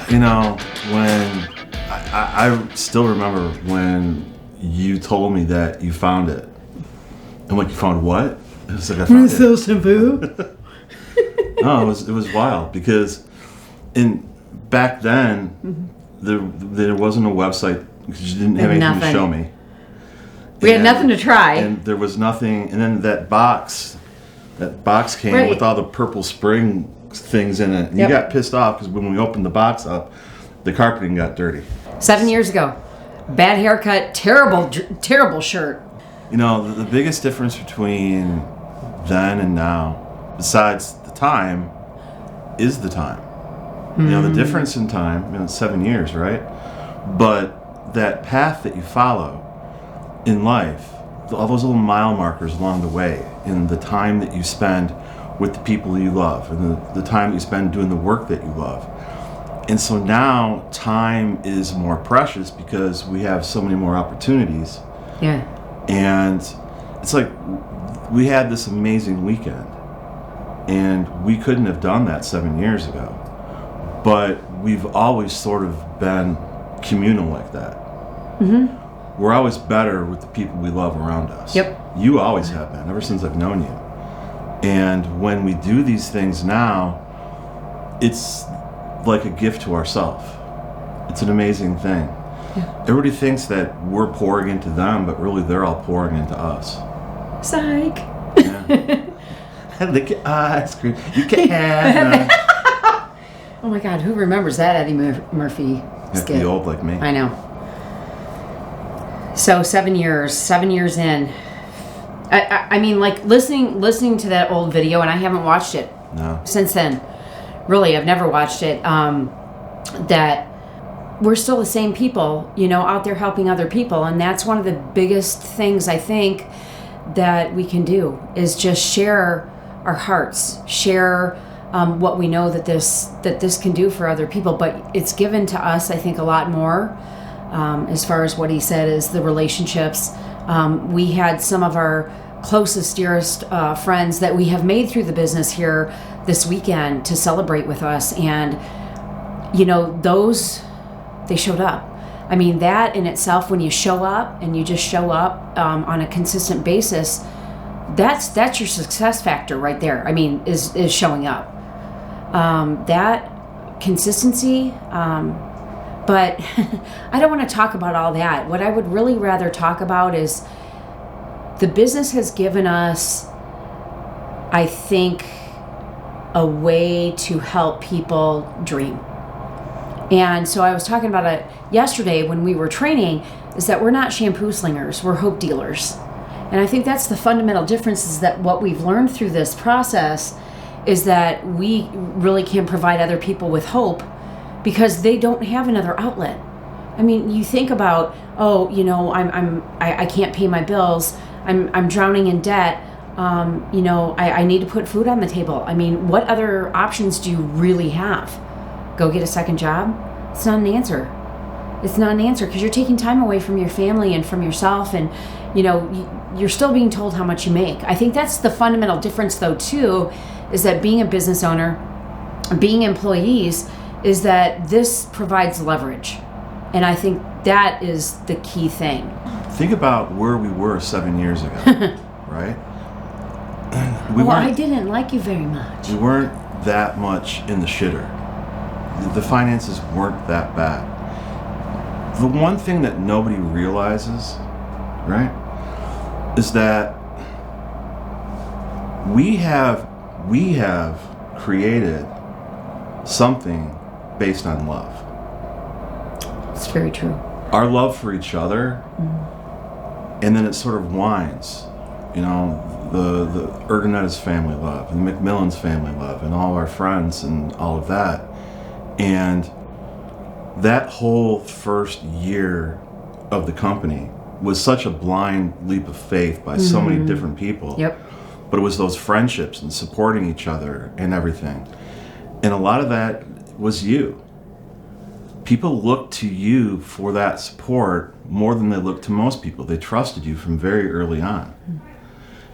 You know, when I still remember when you told me that you found it. I'm like, you found what? It was like, I found it. Shampoo. No, it was wild because back then there wasn't a website because you didn't have anything to show me. We had nothing to try. And there was nothing, and then that box came with all the Purple Spring things in it. And you got pissed off because when we opened the box up, the carpeting got dirty. 7 years ago. Bad haircut, terrible shirt. You know, the biggest difference between then and now, besides the time, is the time. You know, the difference in time, it's 7 years, right? But that path that you follow in life, all those little mile markers along the way, in the time that you spend with the people you love, and the time that you spend doing the work that you love. And so now time is more precious because we have so many more opportunities. Yeah. And it's like we had this amazing weekend, and we couldn't have done that 7 years ago. But we've always sort of been communal like that. Mm-hmm. We're always better with the people we love around us. Yep. You always have been, ever since I've known you. And when we do these things now, it's like a gift to ourselves. It's an amazing thing. Yeah. Everybody thinks that we're pouring into them, but really they're all pouring into us. Psych. Yeah. Look at ice cream. You can't. Oh my God, who remembers that Eddie Murphy skit? Be old like me. I know. So 7 years in. I mean, like listening to that old video, and I haven't watched it since then. Really, I've never watched it. That we're still the same people, you know, out there helping other people, and that's one of the biggest things I think that we can do is just share our hearts, share what we know that this can do for other people. But it's given to us, I think, a lot more. As far as what he said is the relationships. We had some of our closest, dearest friends that we have made through the business here this weekend to celebrate with us. And, you know, they showed up. I mean, that in itself, when you show up and you just show up on a consistent basis, that's your success factor right there. I mean, is showing up. That consistency, but I don't want to talk about all that. What I would really rather talk about is the business has given us, I think, a way to help people dream. And so I was talking about it yesterday when we were training, is that we're not shampoo slingers, we're hope dealers. And I think that's the fundamental difference, is that what we've learned through this process is that we really can provide other people with hope because they don't have another outlet. I mean, you think about, oh, you know, I can't pay my bills, I'm drowning in debt, you know, I need to put food on the table. I mean, what other options do you really have? Go get a second job? It's not an answer. It's not an answer because you're taking time away from your family and from yourself, and you know, you're still being told how much you make. I think that's the fundamental difference, though, too, is that being a business owner, being employees, is that this provides leverage. And I think that is the key thing. Think about where we were 7 years ago, right? I didn't like you very much. We weren't that much in the shitter. The finances weren't that bad. The one thing that nobody realizes, right, is that we have created something based on love. It's very true. Our love for each other, and then it sort of winds. You know, the Ergonetta's family love, and the McMillan's family love, and all of our friends and all of that. And that whole first year of the company was such a blind leap of faith by so many different people. Yep. But it was those friendships and supporting each other and everything. And a lot of that was you. People looked to you for that support more than they looked to most people. They trusted you from very early on.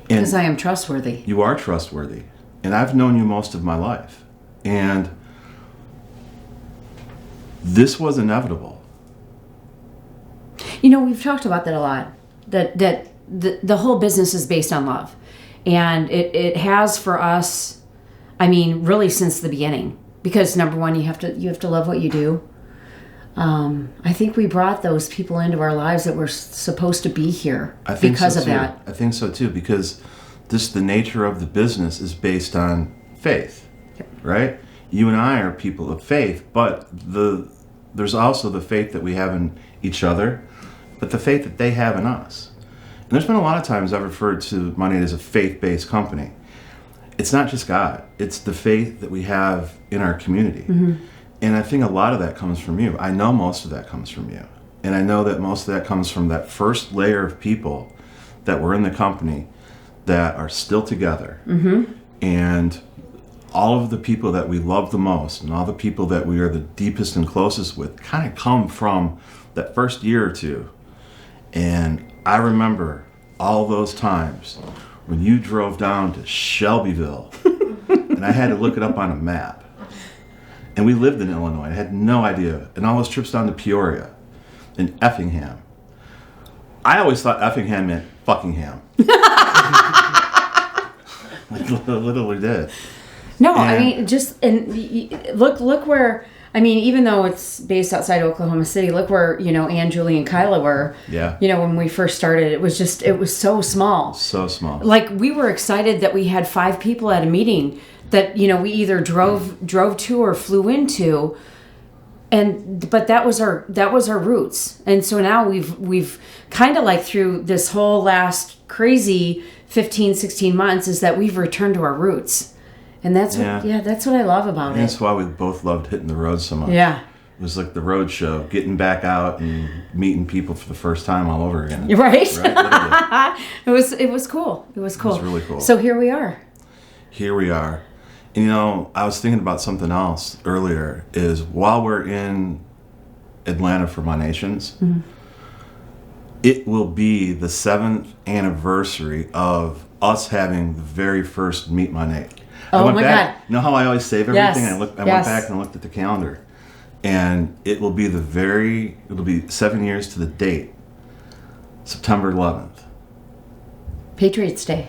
Because I am trustworthy. You are trustworthy. And I've known you most of my life. And this was inevitable. You know, we've talked about that a lot. That the whole business is based on love, and it has for us. I mean, really since the beginning. Because number one, you have to love what you do. I think we brought those people into our lives that were supposed to be here because of that. I think so too, because the nature of the business is based on faith, right? You and I are people of faith, but there's also the faith that we have in each other, but the faith that they have in us. And there's been a lot of times I've referred to Money as a faith-based company. It's not just God. It's the faith that we have in our community. Mm-hmm. And I think a lot of that comes from you. I know most of that comes from you. And I know that most of that comes from that first layer of people that were in the company that are still together. Mm-hmm. And all of the people that we love the most and all the people that we are the deepest and closest with kind of come from that first year or two. And I remember all those times when you drove down to Shelbyville and I had to look it up on a map. And we lived in Illinois. I had no idea. And all those trips down to Peoria and Effingham. I always thought Effingham meant Fuckingham. I literally did. No, I mean, look where, I mean, even though it's based outside Oklahoma City, look where, Ann, Julie, and Kyla were. Yeah. When we first started, it was so small. So small. Like, we were excited that we had 5 people at a meeting that, we either drove to or flew into. But that was our roots. And so now we've kind of like through this whole last crazy 15, 16 months is that we've returned to our roots. And that's what I love about it. That's why we both loved hitting the road so much. Yeah. It was like the road show, getting back out and meeting people for the first time all over again. Right? It was cool. It was really cool. So here we are. And, I was thinking about something else earlier, is while we're in Atlanta for My Nations, mm-hmm. it will be the 7th anniversary of us having the very first Meet My Nate. Oh my God. You know how I always save everything? Yes. I went back and looked at the calendar. And it'll be 7 years to the date, September 11th. Patriots Day.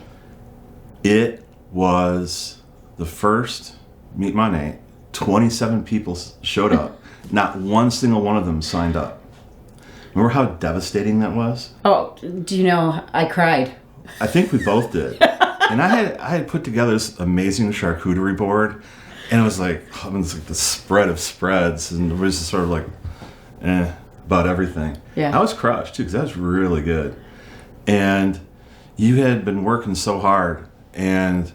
It was the first Meet My Nate. 27 people showed up. Not one single one of them signed up. Remember how devastating that was? Oh, do you know, I cried. I think we both did. And I had put together this amazing charcuterie board, and it was like the spread of spreads, and it was just sort of like, about everything. Yeah. I was crushed too, because that was really good. And you had been working so hard, and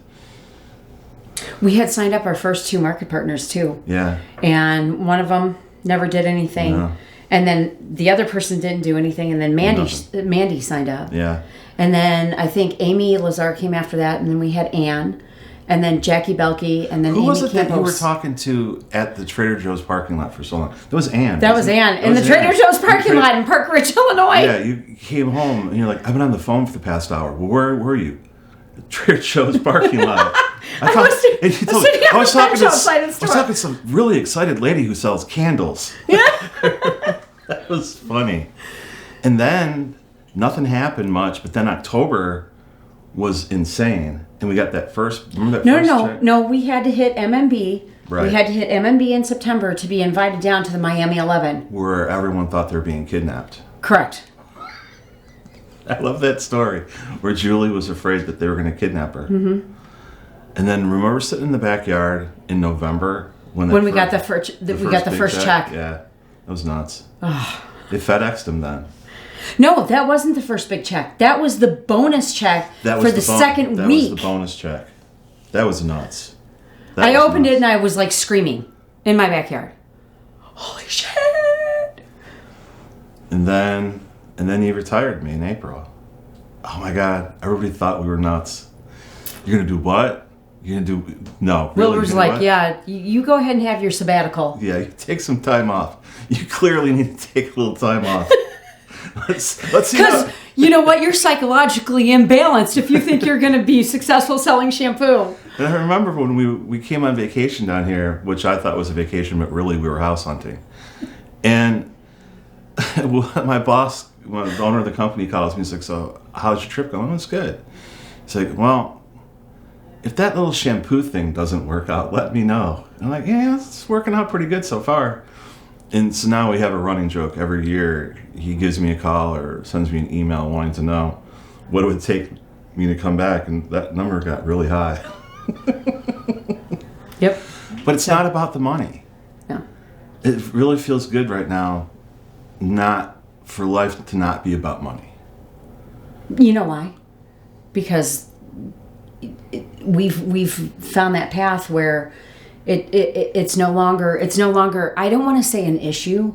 we had signed up our first 2 market partners too. Yeah. And one of them never did anything. No. And then the other person didn't do anything, and then Mandy signed up. Yeah. And then I think Amy Lazar came after that, and then we had Ann, and then Jackie Belkey, and then Who Amy was it Campos. that you were talking to at the Trader Joe's parking lot for so long? That was Ann. That was Ann. In the Trader Joe's parking lot in Park Ridge, Illinois. Yeah, you came home, and you're like, I've been on the phone for the past hour. Well, where were you? The Trader Joe's parking lot. I was talking to some really excited lady who sells candles. Yeah. That was funny. And then nothing happened much, but then October was insane. And we got that first, remember that first check? No, we had to hit MMB. Right. We had to hit MMB in September to be invited down to the Miami 11. Where everyone thought they were being kidnapped. Correct. I love that story where Julie was afraid that they were going to kidnap her. Mm-hmm. And then remember sitting in the backyard in November when we got the first check. Yeah, that was nuts. They FedExed them then. No, that wasn't the first big check. That was the bonus check for the second week. That was the bonus check. That was nuts. I opened it and I was like screaming in my backyard. Holy shit! And then you retired me in April. Oh my God! Everybody thought we were nuts. You're gonna do what? You're gonna do no. Will was like, what? Yeah, you go ahead and have your sabbatical. Yeah, you take some time off. You clearly need to take a little time off. Let's see. Because you know what? You're psychologically imbalanced if you think you're going to be successful selling shampoo. And I remember when we came on vacation down here, which I thought was a vacation, but really we were house hunting. And my boss, the owner of the company, calls me. He's like, "So, how's your trip going?" "It's good." He's like, "Well, if that little shampoo thing doesn't work out, let me know." And I'm like, "Yeah, it's working out pretty good so far." And so now we have a running joke. Every year he gives me a call or sends me an email wanting to know what it would take me to come back, and that number got really high. Yep. But it's not about the money. No. It really feels good right now, not for life to not be about money. You know why? Because we've found that path where it's no longer I don't want to say an issue.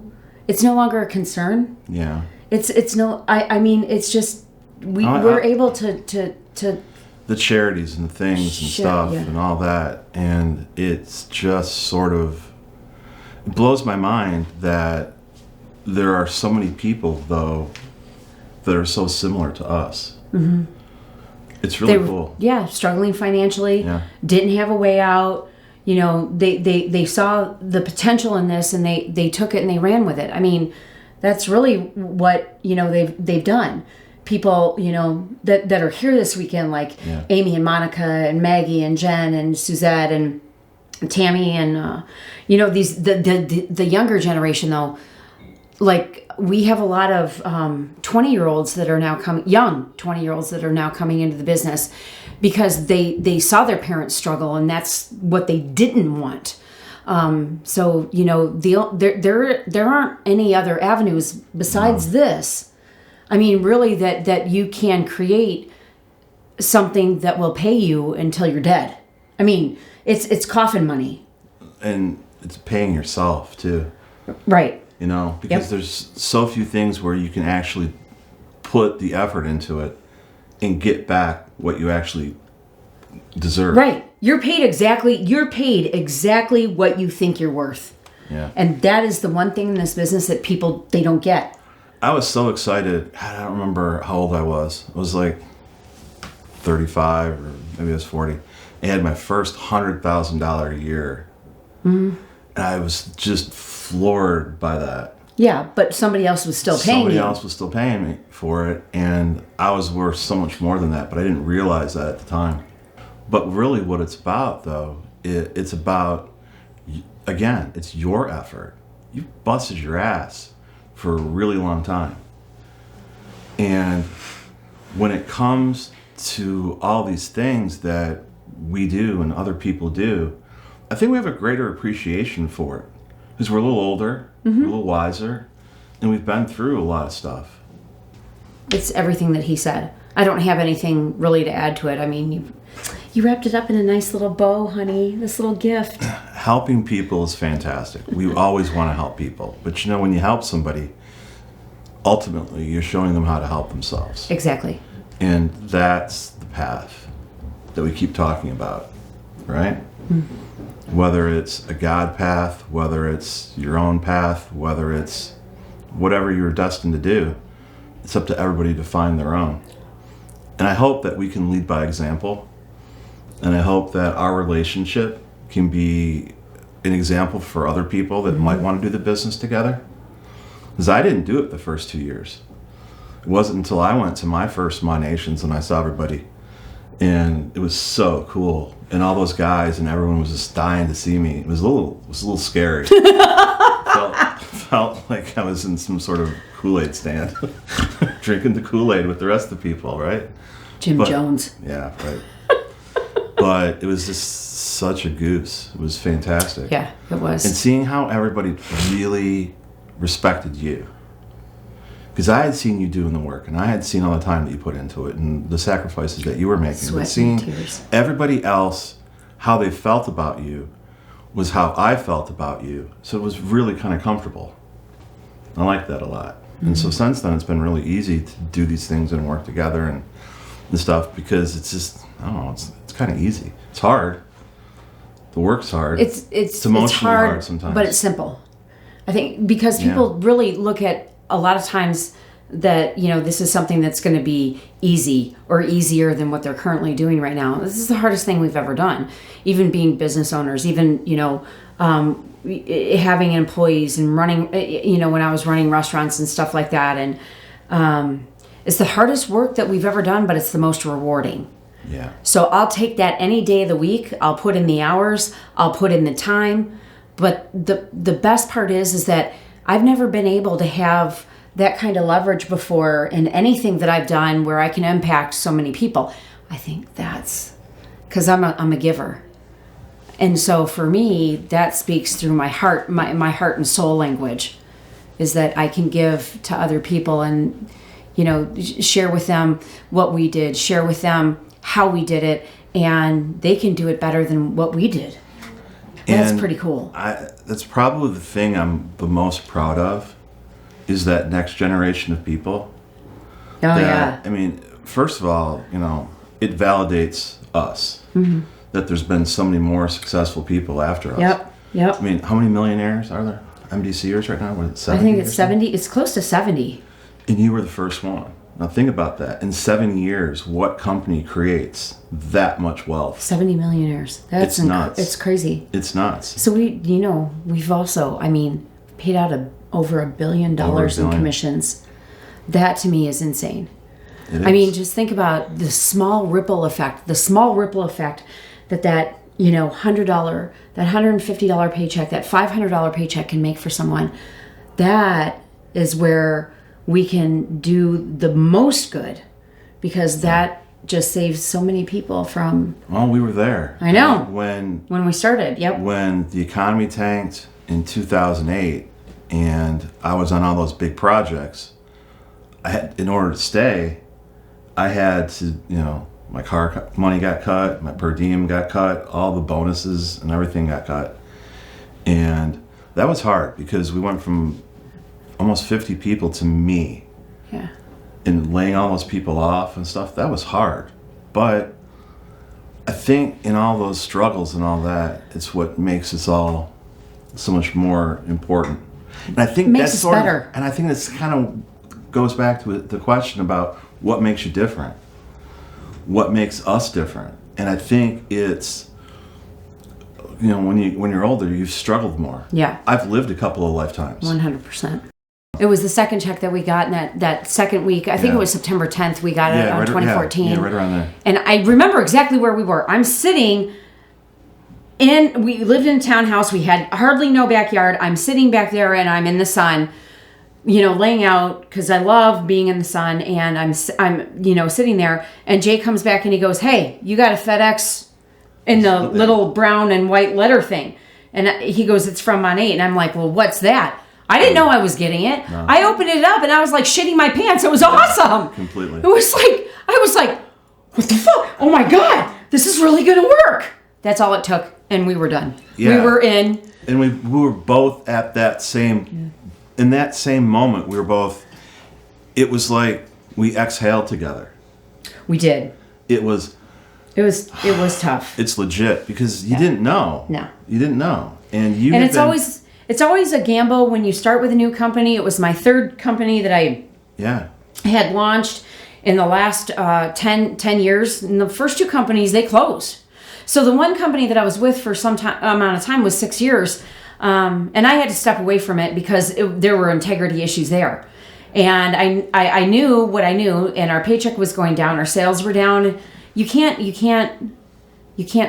It's no longer a concern. Yeah. I mean it's just we're able to the charities and things and stuff and all that, and it's just sort of, it blows my mind that there are so many people though that are so similar to us. Mm-hmm. It's really cool. Yeah, struggling financially, didn't have a way out. You know, they saw the potential in this and they took it and they ran with it. I mean, that's really what, you know, they've done. People, you know, that are here this weekend, like Amy and Monica and Maggie and Jen and Suzette and Tammy and you know, these the younger generation though, like we have a lot of 20-year-olds that are now young 20-year-olds that are now coming into the business because they saw their parents struggle and that's what they didn't want. So you know, there aren't any other avenues besides this. I mean, really, that you can create something that will pay you until you're dead. I mean, it's coffin money. And it's paying yourself too. Right. You know, because there's so few things where you can actually put the effort into it and get back what you actually deserve. Right. You're paid exactly what you think you're worth. Yeah. And that is the one thing in this business that people, they don't get. I was so excited. I don't remember how old I was. It was like 35 or maybe I was 40. I had my first $100,000 a year. Mm-hmm. And I was just floored by that. Yeah, but somebody else was still paying you. Somebody else was still paying me for it. And I was worth so much more than that, but I didn't realize that at the time. But really what it's about, though, it's about, again, it's your effort. You busted your ass for a really long time. And when it comes to all these things that we do and other people do, I think we have a greater appreciation for it because we're a little older, we're a little wiser, and we've been through a lot of stuff. It's everything that he said. I don't have anything really to add to it. I mean, you wrapped it up in a nice little bow, honey, this little gift. Helping people is fantastic. We always want to help people. But you know, when you help somebody, ultimately you're showing them how to help themselves. Exactly. And that's the path that we keep talking about, right? Mm-hmm. Whether it's a God path, whether it's your own path, whether it's whatever you're destined to do, it's up to everybody to find their own. And I hope that we can lead by example. And I hope that our relationship can be an example for other people that might want to do the business together. Because I didn't do it the first 2 years. It wasn't until I went to my first My Nations and I saw everybody. And it was so cool. And all those guys and everyone was just dying to see me. It was a little scary. Felt like I was in some sort of Kool-Aid stand. Drinking the Kool-Aid with the rest of the people, right? Jim Jones. Yeah, right. But it was just such a goose. It was fantastic. Yeah, it was. And seeing how everybody really respected you. Because I had seen you doing the work, and I had seen all the time that you put into it, and the sacrifices that you were making. Sweat but seeing and tears. Everybody else, how they felt about you, was how I felt about you. So it was really kind of comfortable. I like that a lot. Mm-hmm. And so since then, it's been really easy to do these things and work together and stuff, because it's just, I don't know, it's kind of easy. It's hard. The work's hard. It's emotionally hard sometimes. But it's simple. I think because people really look at, a lot of times, that, you know, this is something that's going to be easy or easier than what they're currently doing right now. This is the hardest thing we've ever done. Even being business owners, even, you know, having employees and running, you know, when I was running restaurants and stuff like that. And it's the hardest work that we've ever done, but it's the most rewarding. Yeah. So I'll take that any day of the week. I'll put in the hours. I'll put in the time. But the best part is that I've never been able to have that kind of leverage before in anything that I've done where I can impact so many people. I think that's because I'm a giver. And so for me, that speaks through my heart, my heart and soul language, is that I can give to other people and, you know, share with them what we did, share with them how we did it, and they can do it better than what we did. That's pretty cool. That's probably the thing I'm the most proud of, is that next generation of people. Oh, yeah. I mean, first of all, you know, it validates us that there's been so many more successful people after us. Yep. I mean, how many millionaires are there? MDCers right now? What is it, 70? I think it's 70. It's close to 70. And you were the first one. Now think about that. In 7 years, what company creates that much wealth? 70 millionaires. That's it's nuts. It's crazy. It's nuts. So we've also, I mean, paid out over $1 billion in commissions. That to me is insane. I mean, just think about the small ripple effect. That you know, $100, that $150 paycheck, that $500 paycheck can make for someone. That is where we can do the most good, because that just saves so many people from... Well, we were there. I know. When we started, yep. When the economy tanked in 2008 and I was on all those big projects, in order to stay, I had to, you know, my car money got cut, my per diem got cut, all the bonuses and everything got cut. And that was hard because we went from almost 50 people to me. Yeah. And laying all those people off and stuff, that was hard. But I think in all those struggles and all that, it's what makes us all so much more important. And I think that's sort better. And I think this kind of goes back to the question about what makes you different. What makes us different. And I think it's, you know, when you're older, you've struggled more. Yeah. I've lived a couple of lifetimes. 100%. It was the second check that we got in that second week. I think it was September 10th. We got it on 2014. Yeah, right around there. And I remember exactly where we were. I'm sitting we lived in a townhouse. We had hardly no backyard. I'm sitting back there and I'm in the sun, you know, laying out because I love being in the sun. And I'm you know, sitting there. And Jay comes back and he goes, "Hey, you got a FedEx in the little brown and white letter thing." And he goes, "It's from Mon 8." And I'm like, "Well, what's that?" I didn't know I was getting it. No. I opened it up and I was like shitting my pants. It was awesome. Completely. It was like, I was like, what the fuck? Oh my God, this is really going to work. That's all it took. And we were done. Yeah. We were in. And we were both at that same, in that same moment, we were both, it was like we exhaled together. We did. It was tough. It's legit because you didn't know. No. You didn't know. And it's always a gamble when you start with a new company. It was my third company that I had launched in the last 10 years. And the first two companies, they closed. So the one company that I was with for some amount of time was 6 years. And I had to step away from it because there were integrity issues there. And I knew what I knew, and our paycheck was going down. Our sales were down. You can't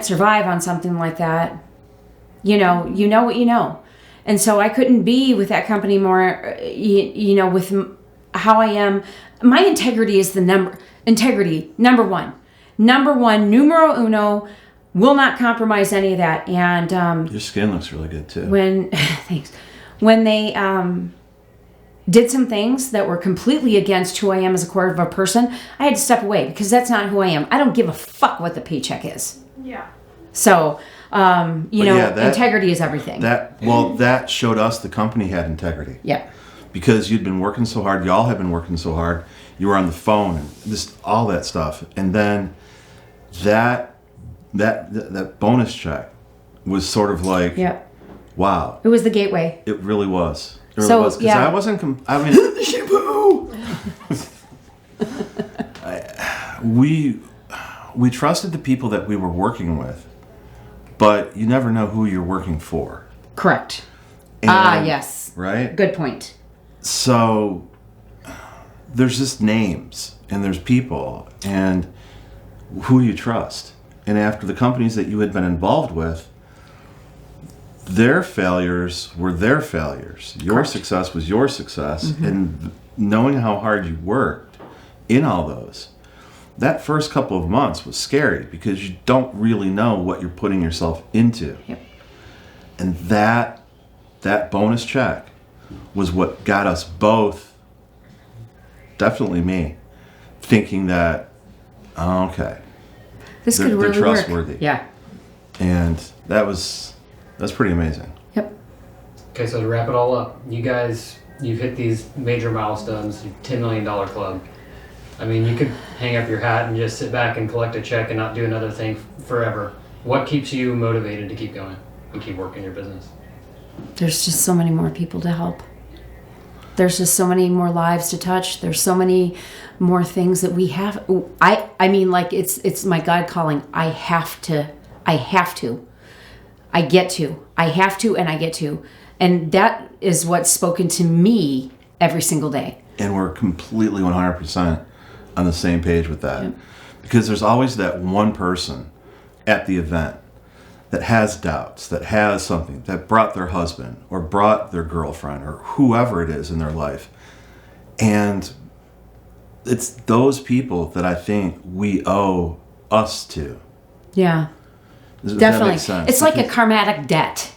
survive on something like that. You know what you know. And so I couldn't be with that company more, you know, with how I am. My integrity is number one, numero uno, will not compromise any of that. And your skin looks really good too. Thanks. When they did some things that were completely against who I am as a core of a person, I had to step away because that's not who I am. I don't give a fuck what the paycheck is. Yeah. So, integrity is everything. That showed us the company had integrity. Yeah. Because you'd been working so hard, y'all had been working so hard, you were on the phone and just all that stuff. And then that bonus check was sort of like, wow. It was the gateway. It really was. It really So, was. Because yeah. I wasn't, I mean, shampoo! We trusted the people that we were working with, but you never know who you're working for. Correct. And, yes. Right? Good point. So there's just names and there's people, and who do you trust? And after the companies that you had been involved with, their failures were their failures. Your Correct. success was your success. And knowing how hard you worked in all those, that first couple of months was scary because you don't really know what you're putting yourself into. Yep. And that bonus check was what got us both, definitely me, thinking that, oh, okay, This they're, could really they're trustworthy. work. Yeah. And that's pretty amazing. Yep. Okay, so to wrap it all up, you guys, you've hit these major milestones, $10 million club. I mean, you could hang up your hat and just sit back and collect a check and not do another thing forever. What keeps you motivated to keep going and keep working your business? There's just so many more people to help. There's just so many more lives to touch. There's so many more things that we have. I mean, like, it's my God calling. I have to. I get to. I have to, and I get to. And that is what's spoken to me every single day. And we're completely 100% on the same page with that. Yep. Because there's always that one person at the event that has doubts, that has something, that brought their husband or brought their girlfriend or whoever it is in their life. And it's those people that I think we owe us to. Yeah. Does that Definitely. make sense? It's like a karmatic debt.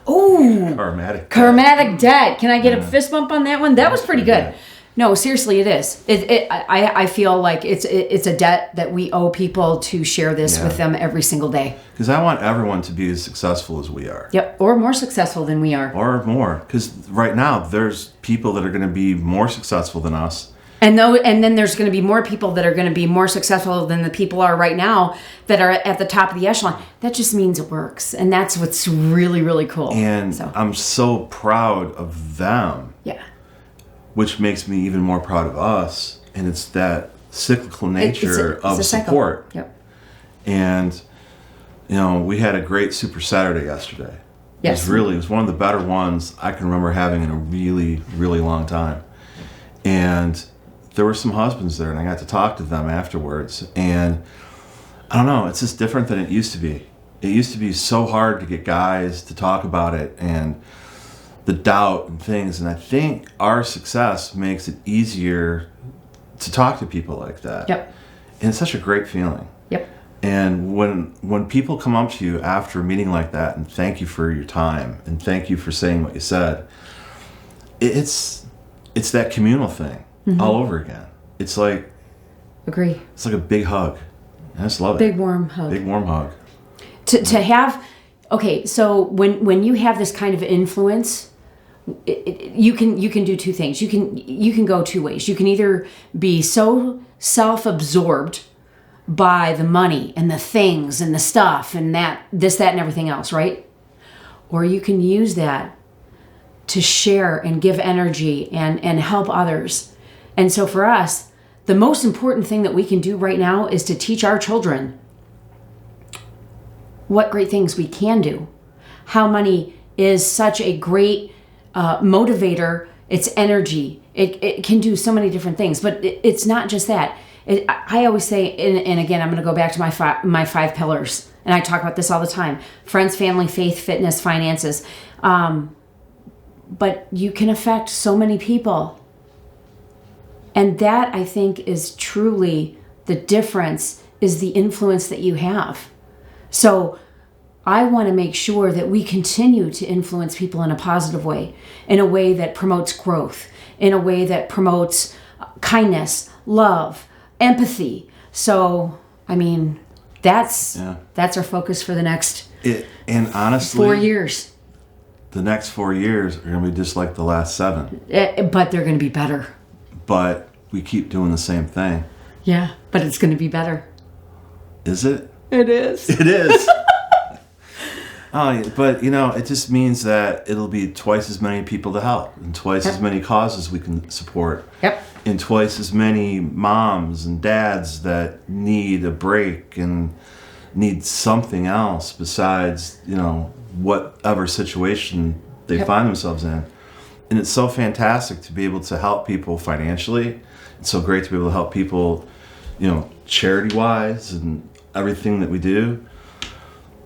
Ooh. Karmatic debt. Can I get a fist bump on that one? That was pretty good. good. No, seriously, it is. I feel like it's a debt that we owe people to share this with them every single day. Because I want everyone to be as successful as we are. Yep, or more successful than we are. Or more. Because right now, there's people that are going to be more successful than us. And then there's going to be more people that are going to be more successful than the people are right now that are at the top of the echelon. That just means it works. And that's what's really, really cool. And I'm so proud of them. Yeah. Which makes me even more proud of us. And it's that cyclical nature it's of a cycle. support. Yep. And, we had a great Super Saturday yesterday. Yes. It was one of the better ones I can remember having in a really, really long time. And there were some husbands there, and I got to talk to them afterwards. And I don't know, it's just different than it used to be. It used to be so hard to get guys to talk about it and the doubt and things. And I think our success makes it easier to talk to people like that. Yep. And it's such a great feeling. Yep. And when people come up to you after a meeting like that and thank you for your time and thank you for saying what you said, it's that communal thing. All over again. It's like Agree. It's like a big hug. I just love it. Big warm hug. Big warm hug. To have, okay, so when you have this kind of influence, you can do two things. You can go two ways. You can either be so self-absorbed by the money and the things and the stuff and that and everything else, right? Or you can use that to share and give energy and help others. And so for us, the most important thing that we can do right now is to teach our children what great things we can do. How money is such a great motivator. It's energy. It can do so many different things, but it's not just that. I always say, and again, I'm going to go back to my five pillars, and I talk about this all the time: friends, family, faith, fitness, finances. But you can affect so many people. And that, I think, is truly the difference, is the influence that you have. So I want to make sure that we continue to influence people in a positive way, in a way that promotes growth, in a way that promotes kindness, love, empathy. So, I mean, that's our focus for the next and honestly, 4 years. The next 4 years are going to be just like the last 7. But they're going to be better. But we keep doing the same thing. Yeah, but it's going to be better. Is it? It is. It is. But it just means that it'll be twice as many people to help, and twice as many causes we can support. Yep. And twice as many moms and dads that need a break and need something else besides, whatever situation they find themselves in. And it's so fantastic to be able to help people financially. It's so great to be able to help people, charity-wise and everything that we do.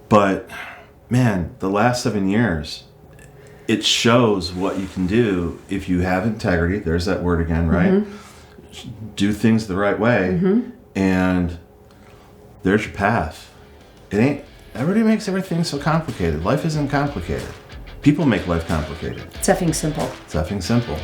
But, man, the last 7 years, it shows what you can do if you have integrity. There's that word again, right? Mm-hmm. Do things the right way, and there's your path. Everybody makes everything so complicated. Life isn't complicated. People make life complicated. It's effing simple. It's effing simple.